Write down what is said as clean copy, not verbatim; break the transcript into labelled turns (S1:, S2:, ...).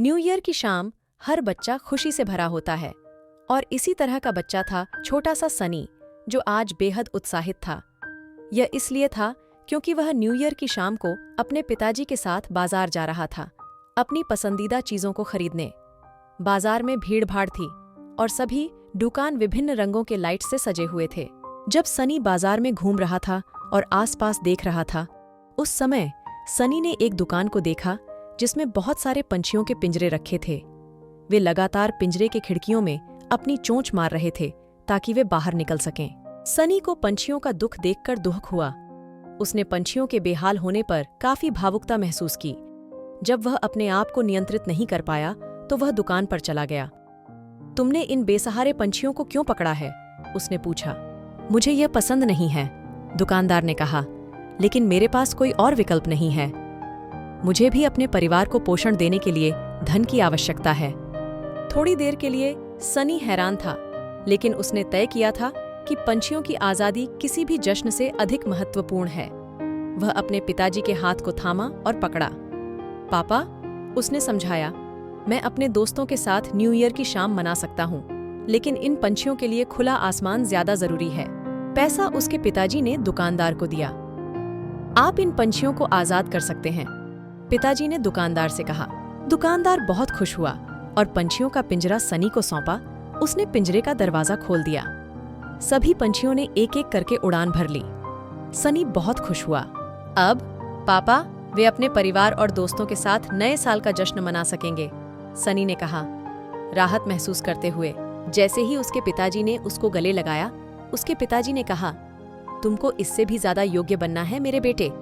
S1: New year की शाम हर बच्चा खुशी से भरा होता है और इसी तरह का बच्चा था छोटा सा सनी, जो आज बेहद उत्साहित था। यह इसलिए था क्योंकि वह न्यू ईयर की शाम को अपने पिताजी के साथ बाजार जा रहा था, अपनी पसंदीदा चीजों को खरीदने। बाजार में भीड़ भाड़ थी और सभी दुकान विभिन्न रंगों के लाइट से सजे हुए थे। जब सनी बाजार में घूम रहा था और आसपास देख रहा था, उस समय सनी ने एक दुकान को देखा जिसमें बहुत सारे पंछियों के पिंजरे रखे थे। वे लगातार पिंजरे के खिड़कियों में अपनी चोंच मार रहे थे ताकि वे बाहर निकल सकें। सनी को पंछियों का दुख देखकर दुख हुआ। उसने पंछियों के बेहाल होने पर काफी भावुकता महसूस की। जब वह अपने आप को नियंत्रित नहीं कर पाया तो वह दुकान पर चला गया। तुमने इन बेसहारे पंछियों को क्यों पकड़ा है? उसने पूछा। मुझे यह पसंद नहीं है, दुकानदार ने कहा, लेकिन मेरे पास कोई और विकल्प नहीं है। मुझे भी अपने परिवार को पोषण देने के लिए धन की आवश्यकता है। थोड़ी देर के लिए सनी हैरान था, लेकिन उसने तय किया था कि पंछियों की आज़ादी किसी भी जश्न से अधिक महत्वपूर्ण है। वह अपने पिताजी के हाथ को थामा और पकड़ा। पापा, उसने समझाया, मैं अपने दोस्तों के साथ न्यू ईयर की शाम मना सकता हूँ, लेकिन इन पंछियों के लिए खुला आसमान ज्यादा जरूरी है। पैसा उसके पिताजी ने दुकानदार को दिया। आप इन पंछियों को आजाद कर सकते हैं, पिताजी ने दुकानदार से कहा। दुकानदार बहुत खुश हुआ और पंछियों का पिंजरा सनी को सौंपा। उसने पिंजरे का दरवाजा खोल दिया। सभी पंछियों ने एक एक करके उड़ान भर ली। सनी बहुत खुश हुआ। अब पापा, वे अपने परिवार और दोस्तों के साथ नए साल का जश्न मना सकेंगे, सनी ने कहा, राहत महसूस करते हुए। जैसे ही उसके पिताजी ने उसको गले लगाया, उसके पिताजी ने कहा, तुमको इससे भी ज्यादा योग्य बनना है मेरे बेटे।